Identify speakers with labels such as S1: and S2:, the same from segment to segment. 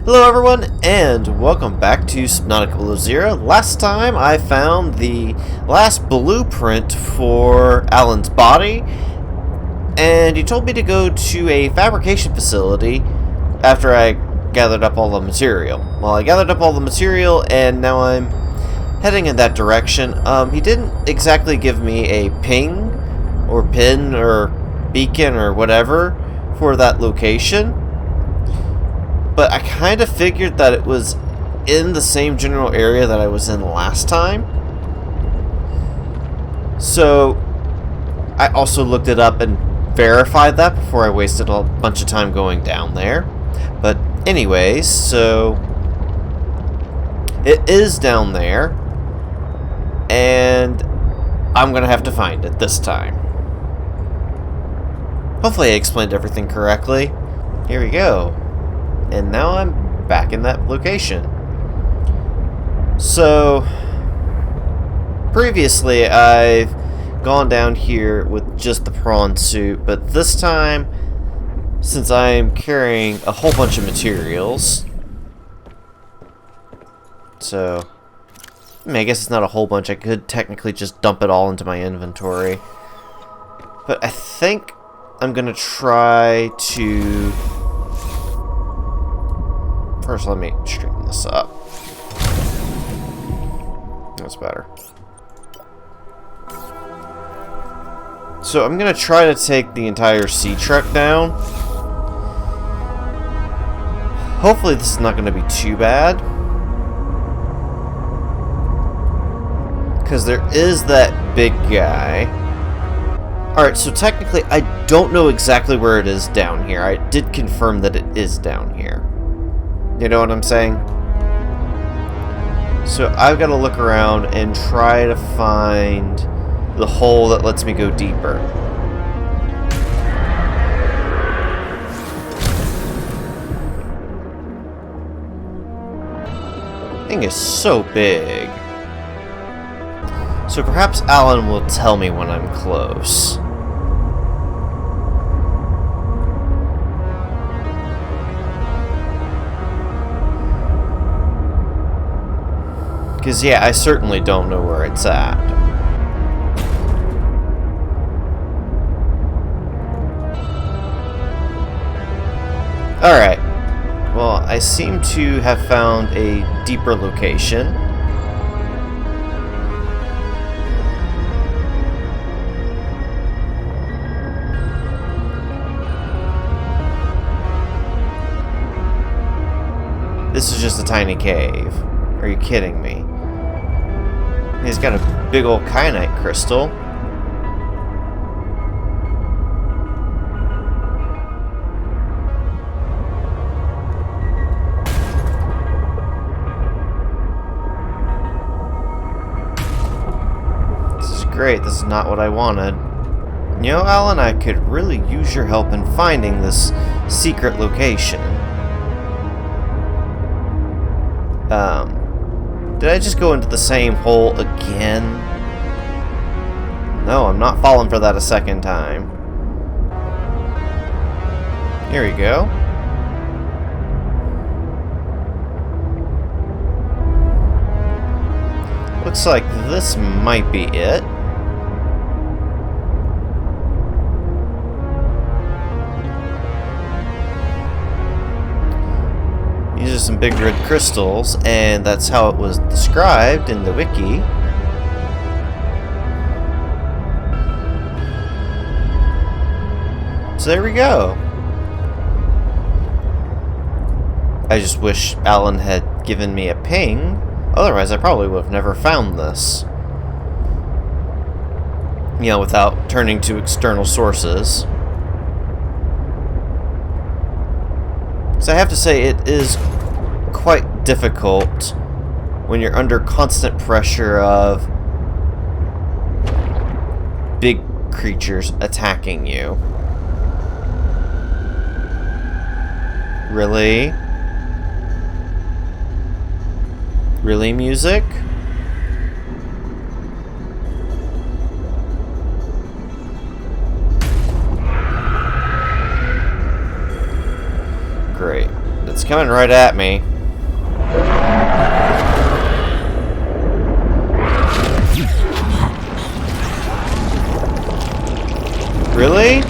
S1: Hello everyone, and welcome back to Subnautica Below Zero. Last time I found the last blueprint for Alan's body, and he told me to go to a fabrication facility after I gathered up all the material. Well, I gathered up all the material, and now I'm heading in that direction. He didn't exactly give me a ping, or pin, or beacon, or whatever for that location. But I kind of figured that it was in the same general area that I was in last time. So I also looked it up and verified that before I wasted a bunch of time going down there. But anyways, so it is down there, and I'm going to have to find it this time. Hopefully I explained everything correctly. Here we go. And now I'm back in that location. So, previously I've gone down here with just the prawn suit, but this time, since I'm carrying a whole bunch of materials, so, I guess it's not a whole bunch. I could technically just dump it all into my inventory. But I think I'm going to try to... First, let me straighten this up. That's better. So I'm going to try to take the entire sea truck down. Hopefully this is not going to be too bad. Because there is that big guy. Alright, so technically I don't know exactly where it is down here. I did confirm that it is down here. You know what I'm saying? So I've got to look around and try to find the hole that lets me go deeper. The thing is so big. So perhaps Alan will tell me when I'm close. Because, yeah, I certainly don't know where it's at. Alright. Well, I seem to have found a deeper location. This is just a tiny cave. Are you kidding me? He's got a big old kyanite crystal. This is great. This is not what I wanted. You know, Alan, I could really use your help in finding this secret location. Did I just go into the same hole again? No, I'm not falling for that a second time. Here we go. Looks like this might be it. These are some big red crystals, and that's how it was described in the wiki. So there we go. I just wish Alan had given me a ping, otherwise I probably would have never found this. You know, without turning to external sources. So I have to say, it is quite difficult when you're under constant pressure of big creatures attacking you. Really? Really, music? It's coming right at me. Really?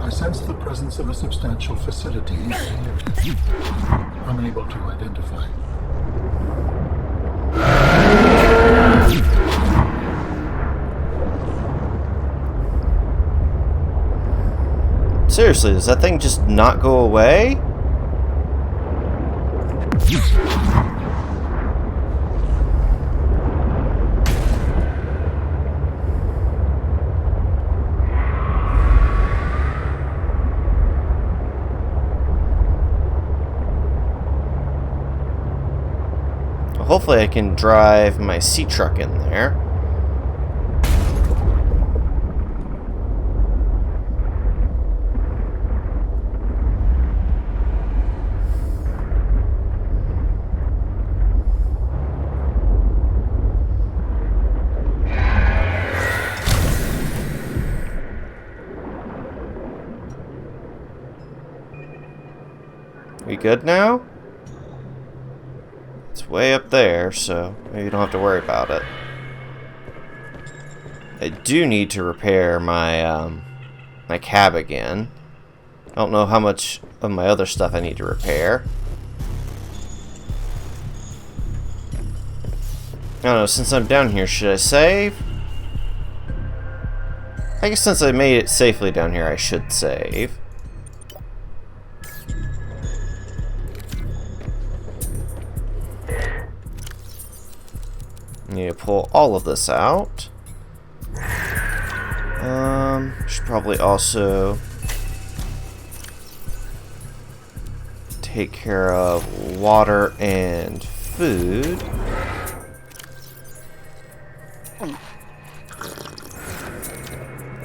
S2: I sense the presence of a substantial facility in the area. Unable to identify.
S1: Seriously, does that thing just not go away? Hopefully I can drive my sea truck in there. We good now? It's way up there, so maybe you don't have to worry about it. I do need to repair my my cab again. I don't know how much of my other stuff I need to repair. I don't know, since I'm down here, should I save? I guess since I made it safely down here, I should save. Need to pull all of this out. Should probably also take care of water and food.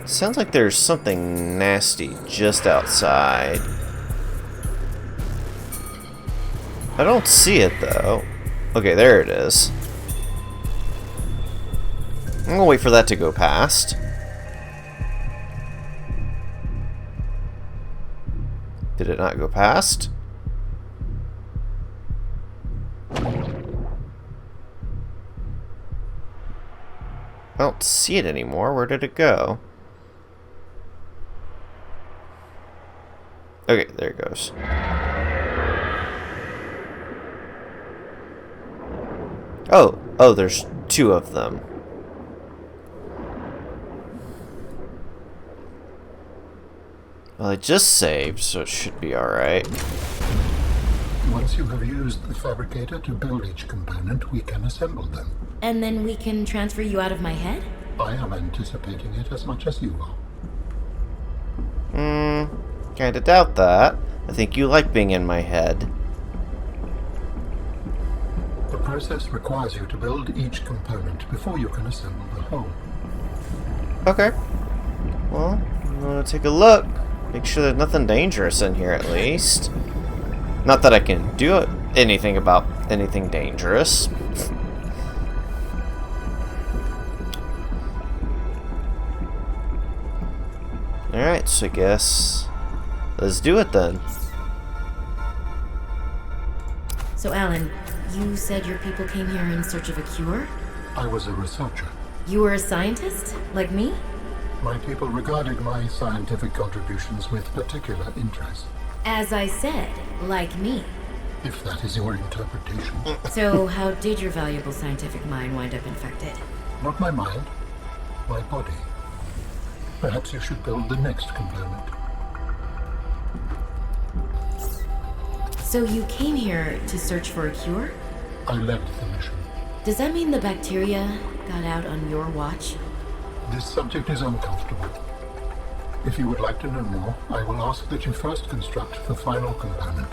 S1: Sounds like there's something nasty just outside. I don't see it though. Okay, there it is. I'm gonna wait for that to go past. Did it not go past? I don't see it anymore. Where did it go? Okay, there it goes. Oh, there's two of them. Well, I just saved, so it should be alright.
S2: Once you have used the fabricator to build each component, we can assemble them.
S3: And then we can transfer you out of my head?
S2: I am anticipating it as much as you are.
S1: Kinda doubt that. I think you like being in my head.
S2: The process requires you to build each component before you can assemble the whole.
S1: Okay. Well, I'm gonna take a look. Make sure there's nothing dangerous in here at least. Not that I can do anything about anything dangerous. Alright, so I guess let's do it then.
S3: So, Alan, you said your people came here in search of a cure?
S2: I was a researcher.
S3: You were a scientist? Like me?
S2: My people regarded my scientific contributions with particular interest.
S3: As I said, like me.
S2: If that is your interpretation.
S3: So, how did your valuable scientific mind wind up infected?
S2: Not my mind, my body. Perhaps you should build the next component.
S3: So you came here to search for a cure?
S2: I led the mission.
S3: Does that mean the bacteria got out on your watch?
S2: This subject is uncomfortable. If you would like to know more, I will ask that you first construct the final component.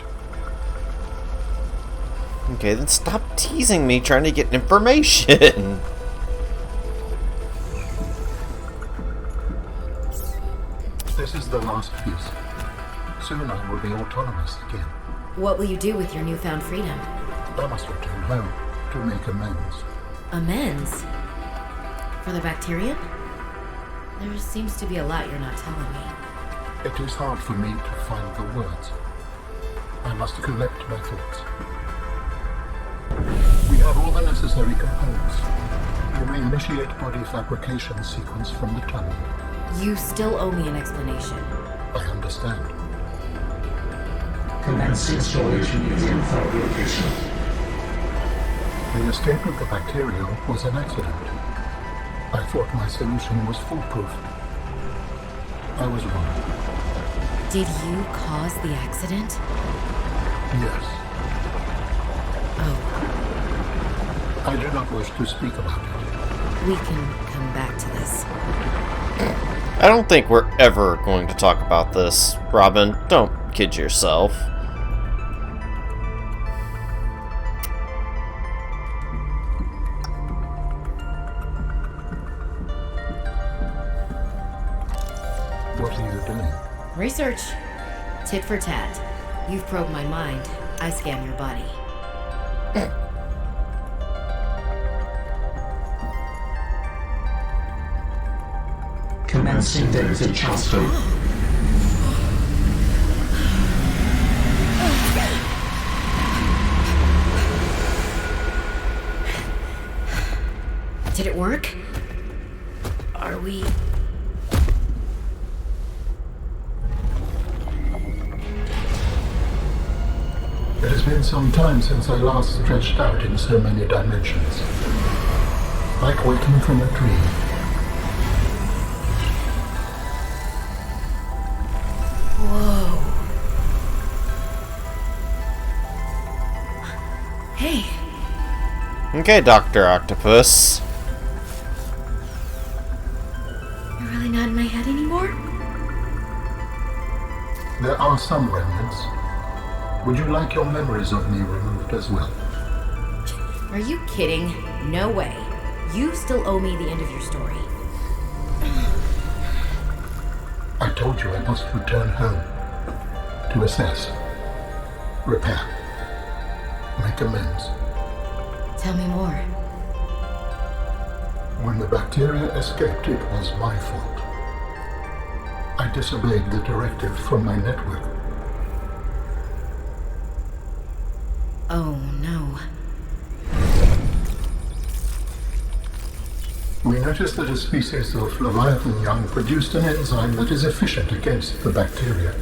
S1: Okay, then stop teasing me trying to get information.
S2: This is the last piece. Soon I will be autonomous again.
S3: What will you do with your newfound freedom?
S2: I must return home to make amends.
S3: Amends? For the bacterium? There seems to be a lot you're not telling me.
S2: It is hard for me to find the words. I must collect my thoughts. We have all the necessary components. You may initiate body fabrication sequence from the tunnel.
S3: You still owe me an explanation.
S2: I understand.
S4: Commence installation using fabrication.
S2: The escape of the bacteria was an accident. I thought my solution was foolproof. I was wrong.
S3: Did you cause the accident?
S2: Yes.
S3: Oh,
S2: I do not wish to speak about it.
S3: we can come back to this.
S1: I don't think we're ever going to talk about this, Robin. Don't kid yourself.
S2: What are you doing?
S3: Research. Tit for tat. You've probed my mind. I scan your body.
S4: Commencing data transfer.
S3: Did it work? Are we...
S2: It has been some time since I last stretched out in so many dimensions. Like waking from a dream.
S3: Whoa. Hey,
S1: Okay, Dr. Octopus.
S3: you're really not in my head anymore?
S2: There are some remnants. Would you like your memories of me removed as well?
S3: Are you kidding? No way. You still owe me the end of your story.
S2: I told you I must return home. To assess. Repair. Make amends.
S3: Tell me more.
S2: When the bacteria escaped, it was my fault. I disobeyed the directive from my network.
S3: Oh no.
S2: We noticed that a species of Leviathan young produced an enzyme that is efficient against the bacteria.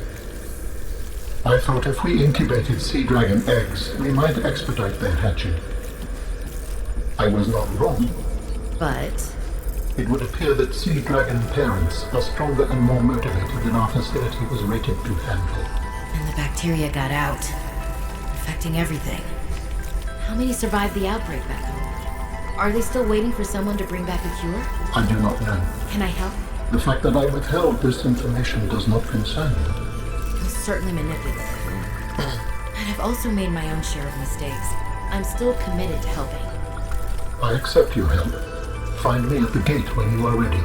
S2: I thought if we incubated sea dragon eggs, we might expedite their hatching. I was not wrong.
S3: But...
S2: It would appear that sea dragon parents are stronger and more motivated than our facility was rated to handle.
S3: And the bacteria got out, affecting everything. How many survived the outbreak back home? Are they still waiting for someone to bring back a cure?
S2: I do not know.
S3: Can I help?
S2: The fact that I withheld this information does not concern you.
S3: It was certainly manipulative. And I've also made my own share of mistakes. I'm still committed to helping.
S2: I accept your help. Find me at the gate when you are ready.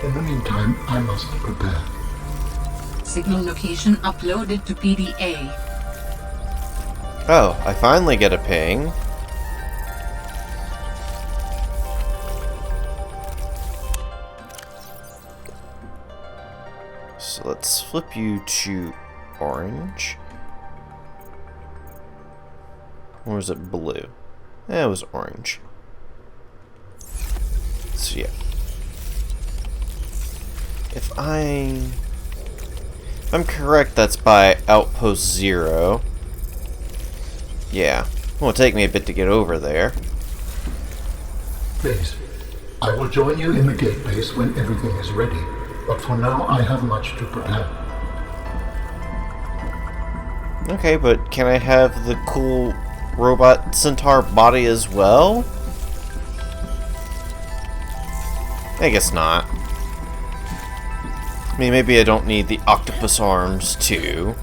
S2: In the meantime, I must prepare.
S5: Signal location uploaded to PDA.
S1: Oh, I finally get a ping. So let's flip you to orange. Or was it blue? Yeah, it was orange. So yeah. If I'm correct, that's by Outpost 0. Yeah. It will take me a bit to get over there.
S2: Please, I will join you in the gate base when everything is ready. But for now, I have much to prepare.
S1: Okay, but can I have the cool robot centaur body as well? I guess not. I mean, maybe I don't need the octopus arms too.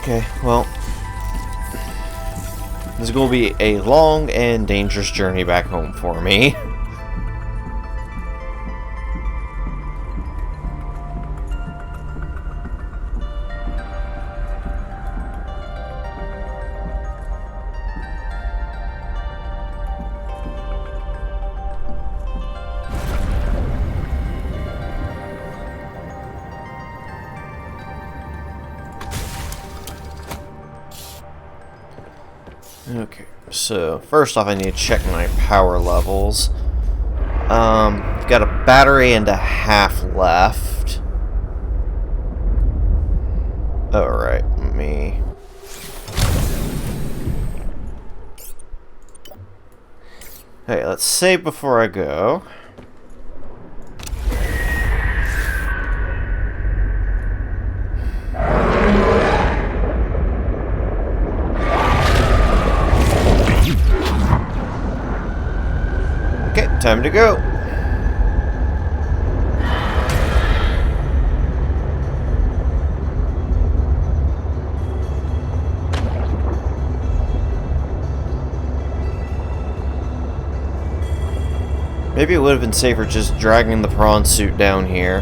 S1: Okay, well, this is going to be a long and dangerous journey back home for me. Okay, so first off I need to check my power levels. Got a battery and a half left. Alright, let me... Okay, let's save before I go. Okay, time to go. Maybe it would have been safer just dragging the prawn suit down here.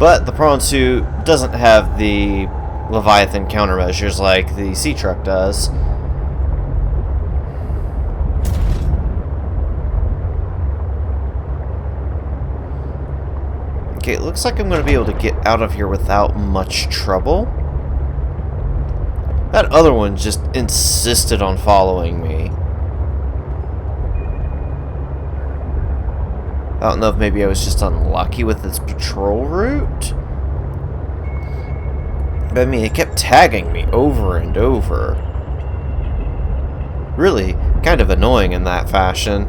S1: But the prawn suit doesn't have the Leviathan countermeasures like the sea truck does. Okay, it looks like I'm going to be able to get out of here without much trouble. That other one just insisted on following me. I don't know if maybe I was just unlucky with its patrol route. But I mean, it kept tagging me over and over. Really kind of annoying in that fashion.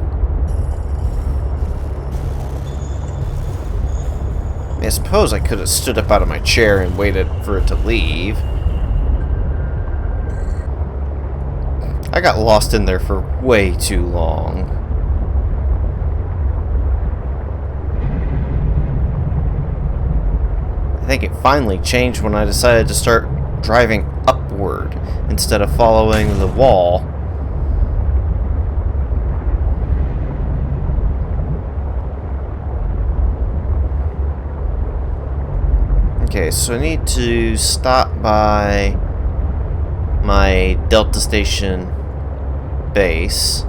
S1: I suppose I could have stood up out of my chair and waited for it to leave. I got lost in there for way too long. I think it finally changed when I decided to start driving upward instead of following the wall. Okay, so I need to stop by my Delta Station base.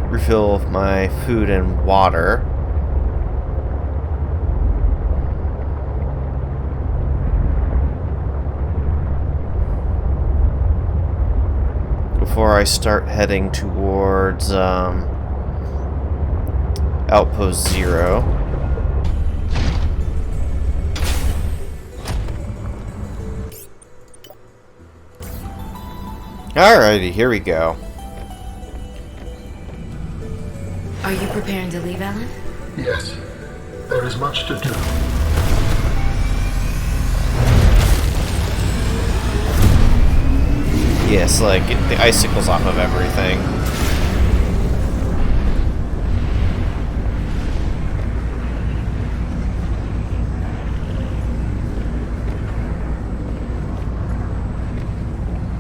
S1: Refill my food and water. Before I start heading towards Outpost Zero. Alrighty, here we go.
S3: Are you preparing to leave, Alan?
S2: Yes, there is much to do.
S1: Yes, like, get the icicles off of everything.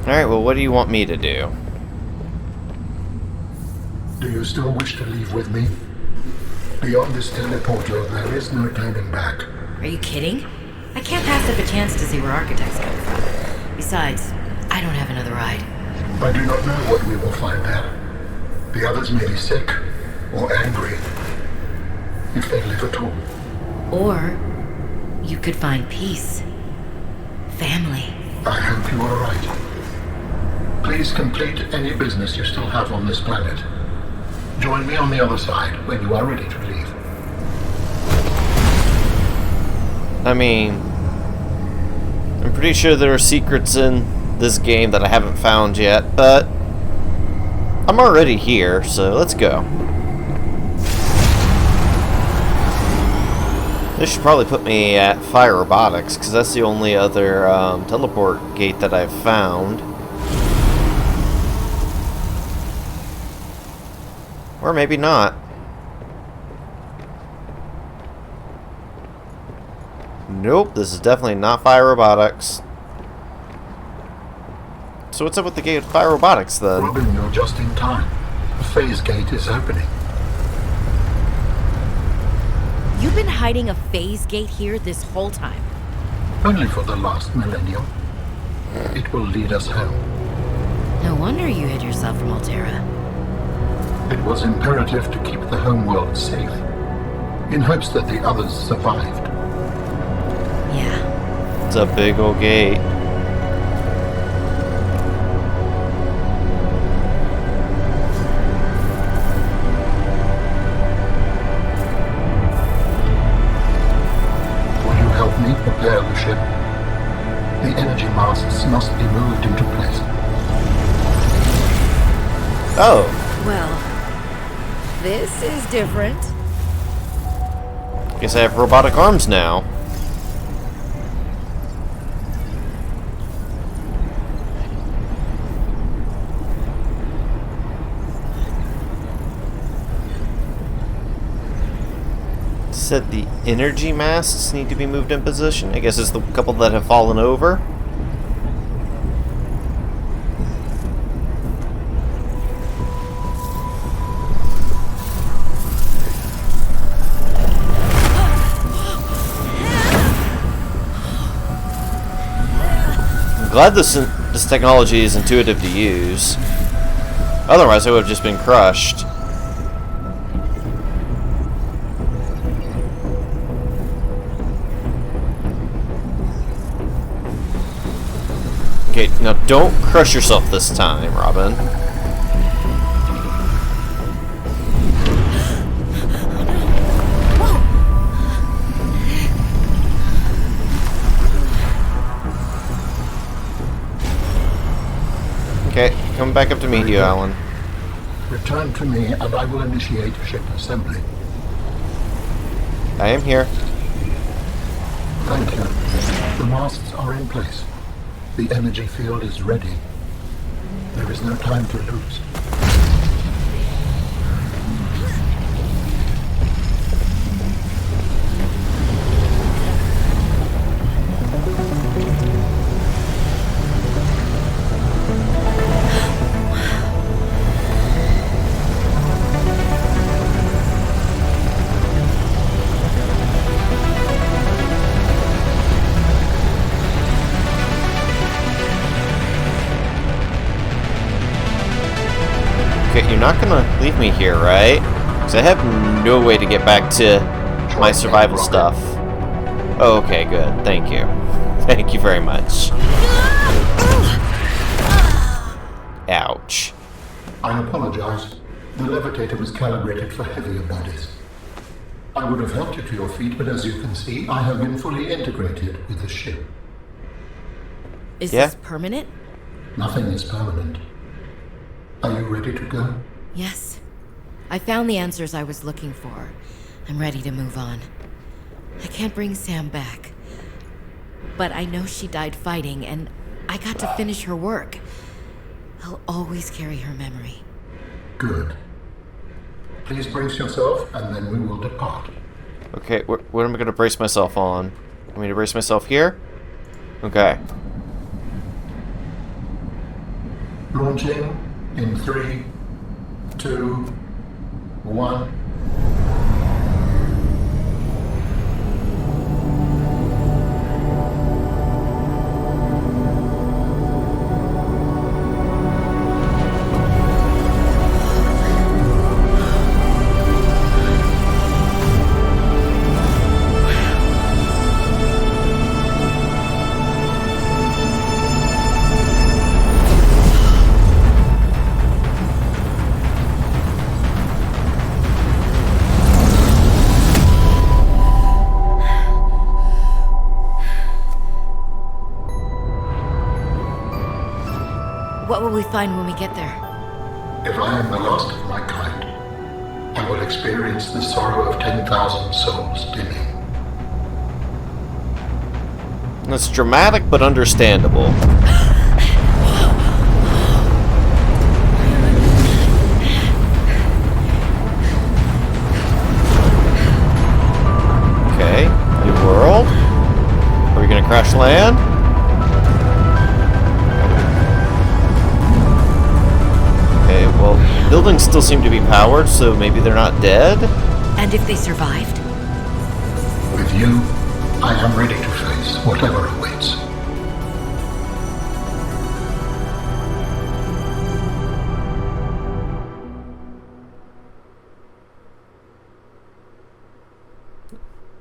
S1: Alright, well, what do you want me to do?
S2: Do you still wish to leave with me? Beyond this teleporter, there is no turning back.
S3: Are you kidding? I can't pass up a chance to see where architects come from. Besides, I don't have another ride.
S2: I do not know what we will find there. The others may be sick or angry, if they live at all.
S3: Or you could find peace. Family.
S2: I hope you are right. Please complete any business you still have on this planet. Join me on the other side when you are ready to leave.
S1: I mean, I'm pretty sure there are secrets in this game that I haven't found yet, but I'm already here, so let's go. This should probably put me at Fire Robotics, because that's the only other teleport gate that I've found. Or maybe not. Nope, this is definitely not Fire Robotics. So what's up with the gate of Fire Robotics then?
S2: Robin, you're just in time. The phase gate is opening.
S6: You've been hiding a phase gate here this whole time.
S2: Only for the last millennium. It will lead us home.
S3: No wonder you hid yourself from Alterra.
S2: It was imperative to keep the homeworld safe, in hopes that the others survived.
S3: Yeah.
S1: It's a big old gate.
S2: Will you help me prepare the ship? The energy masts must be moved into place.
S1: Oh,
S6: Well, this is different.
S1: guess I have robotic arms now. Said the energy masts need to be moved in position. I guess it's the couple that have fallen over. I'm glad this technology is intuitive to use. Otherwise, I would have just been crushed. Okay, now don't crush yourself this time, Robin. Okay, come back up to meet you, Alan.
S2: Return to me and I will initiate ship assembly.
S1: I am here.
S2: Thank you. The masts are in place. The energy field is ready. There is no time to lose.
S1: Okay, you're not gonna leave me here, right? Because I have no way to get back to my survival stuff. Oh, okay, good. Thank you. Thank you very much. Ouch.
S2: I apologize. The levitator was calibrated for heavier bodies. I would have helped you to your feet, but as you can see, I have been fully integrated with the ship.
S3: Is
S1: Yeah.
S3: this permanent?
S2: Nothing is permanent. Are you ready to go?
S3: Yes. I found the answers I was looking for. I'm ready to move on. I can't bring Sam back. But I know she died fighting, and I got to finish her work. I'll always carry her memory.
S2: Good. Please brace yourself, and then we will depart.
S1: Okay, what am I gonna brace myself on? Want me to brace myself here? Okay.
S2: Launching in 3, 2, 1.
S3: What will we find when we get there?
S2: If I am the last of my kind, I will experience the sorrow of 10,000 souls dimming.
S1: That's dramatic but understandable. Okay, new world. Are we gonna crash land? Okay, well, buildings still seem to be powered, so maybe they're not dead?
S3: And if they survived?
S2: With you, I am ready to face whatever awaits.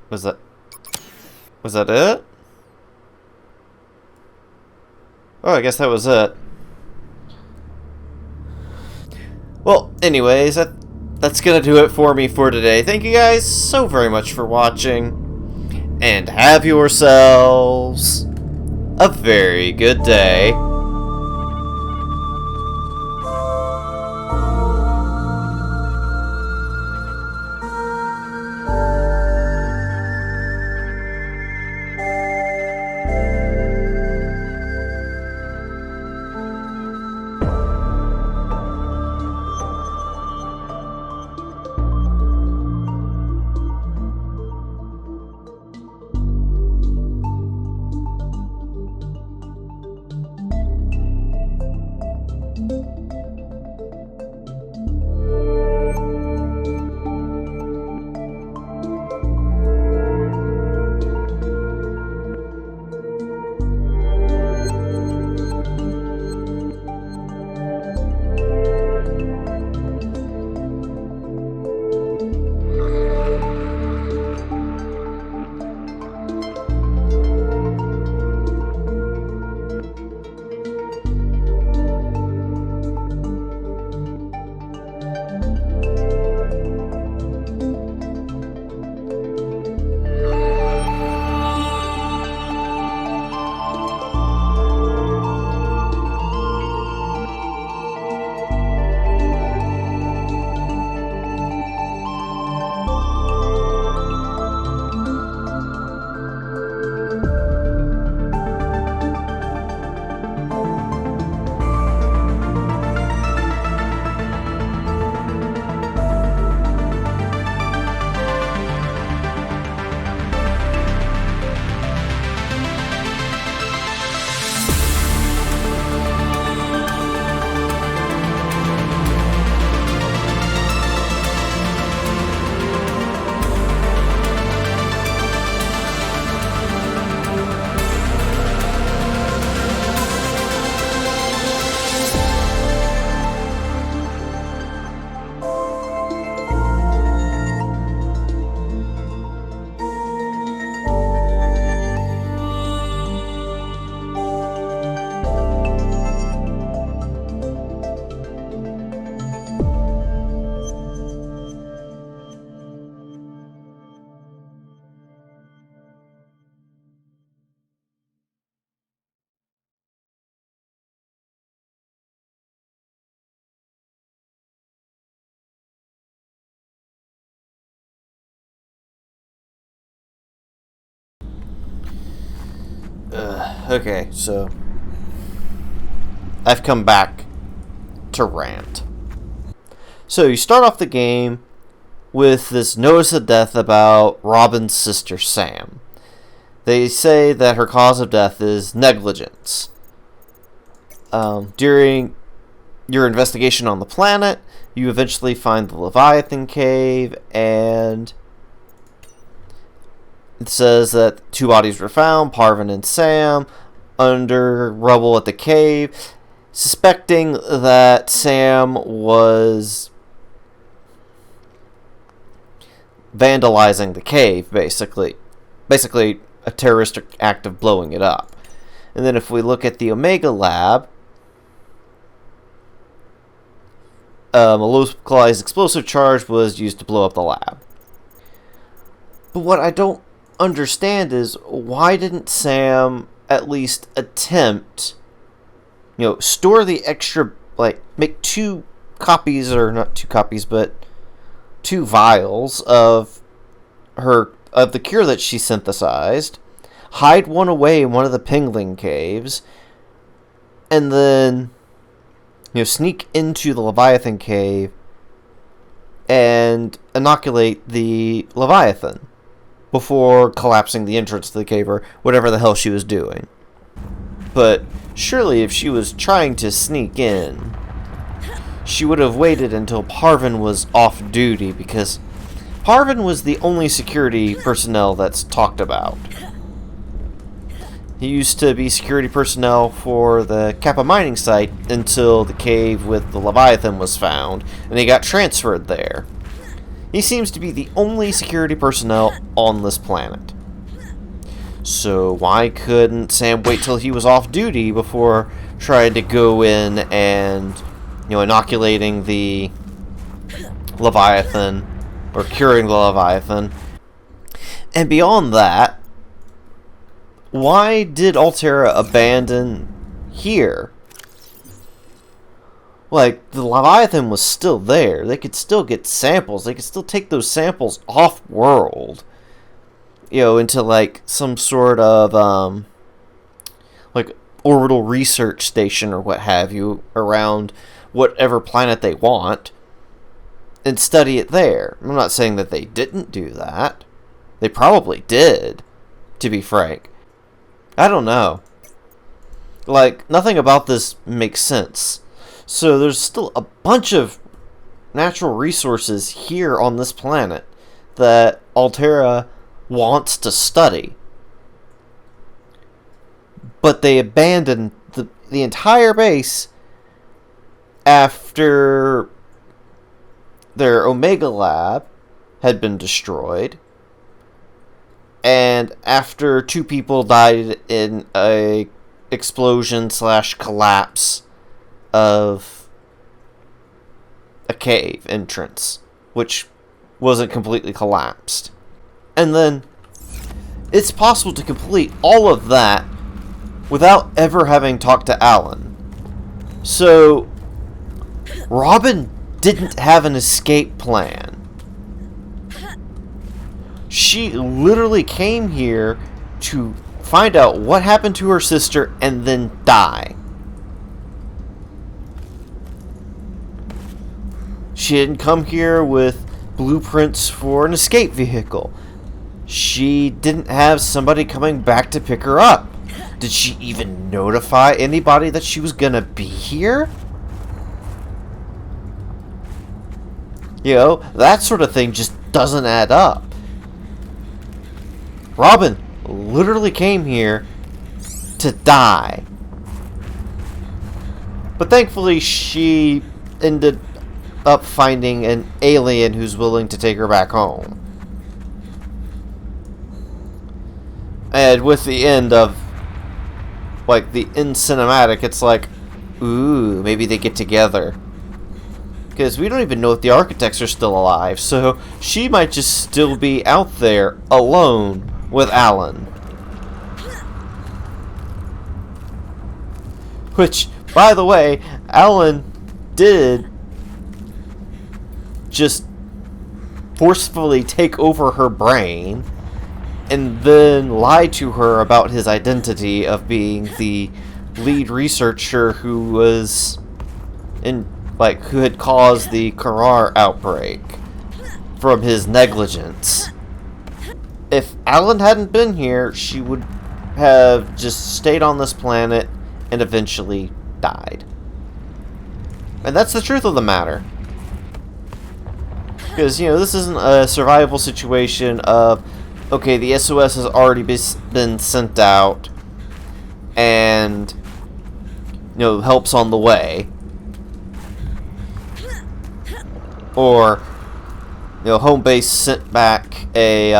S1: Was that... Was that it? Oh, I guess that was it. Well, anyways, that's gonna do it for me for today. Thank you guys so very much for watching. And have yourselves a very good day. Okay, so I've come back to rant. So you start off the game with this notice of death about Robin's sister Sam. They say that her cause of death is negligence. During your investigation on the planet, you eventually find the Leviathan Cave, and it says that 2 bodies were found, Parvin and Sam, under rubble at the cave, suspecting that Sam was vandalizing the cave, basically. Basically, a terroristic act of blowing it up. And then if we look at the Omega Lab, a localized explosive charge was used to blow up the lab. But what I don't understand is, why didn't Sam at least attempt, store the extra, make 2 copies, or not 2 copies, but 2 vials of the cure that she synthesized, hide one away in one of the Pingling caves, and then sneak into the Leviathan cave and inoculate the Leviathan before collapsing the entrance to the cave, or whatever the hell she was doing. But surely if she was trying to sneak in, she would have waited until Parvin was off duty, because Parvin was the only security personnel that's talked about. He used to be security personnel for the Kappa mining site until the cave with the Leviathan was found, and he got transferred there. He seems to be the only security personnel on this planet. So why couldn't Sam wait till he was off duty before trying to go in and, inoculating the Leviathan, or curing the Leviathan? And beyond that, why did Alterra abandon here? Like, the Leviathan was still there. They could still get samples. They could still take those samples off-world. Into, like, some sort of, like, orbital research station or what have you, around whatever planet they want, and study it there. I'm not saying that they didn't do that. They probably did, to be frank. I don't know. Like, nothing about this makes sense. So there's still a bunch of natural resources here on this planet that Alterra wants to study. But they abandoned the entire base after their Omega lab had been destroyed, and after 2 people died in a explosion/collapse of a cave entrance, which wasn't completely collapsed. And then it's possible to complete all of that without ever having talked to Alan. So Robin didn't have an escape plan. She literally came here to find out what happened to her sister and then die. She didn't come here with blueprints for an escape vehicle. She didn't have somebody coming back to pick her up. Did she even notify anybody that she was gonna be here? That sort of thing just doesn't add up. Robin literally came here to die. But thankfully she ended up finding an alien who's willing to take her back home. And with the end of, like, the end cinematic, it's like, ooh, maybe they get together. Because we don't even know if the architects are still alive, so she might just still be out there alone with Alan. Which, by the way, Alan did just forcefully take over her brain and then lie to her about his identity of being the lead researcher who was who had caused the Karar outbreak from his negligence. If Alan hadn't been here, she would have just stayed on this planet and eventually died. And that's the truth of the matter. Because, this isn't a survival situation of, okay, the SOS has already been sent out, and, help's on the way. Or, home base sent back a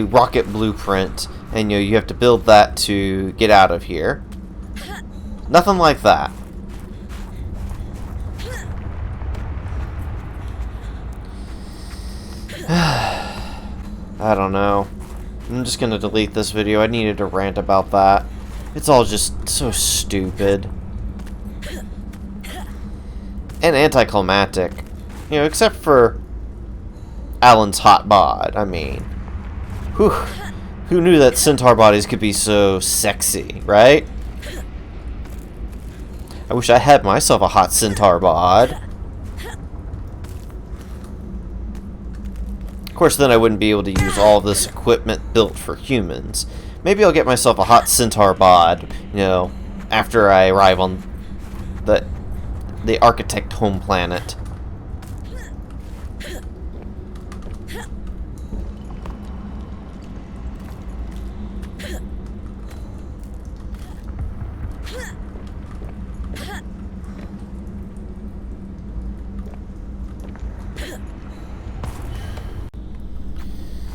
S1: rocket blueprint, and, you have to build that to get out of here. Nothing like that. I don't know. I'm just gonna delete this video. I needed to rant about that. It's all just so stupid. And anticlimactic. Except for Alan's hot bod. I mean, who knew that centaur bodies could be so sexy, right? I wish I had myself a hot centaur bod. Of course, then I wouldn't be able to use all this equipment built for humans. Maybe I'll get myself a hot centaur bod, after I arrive on the architect home planet.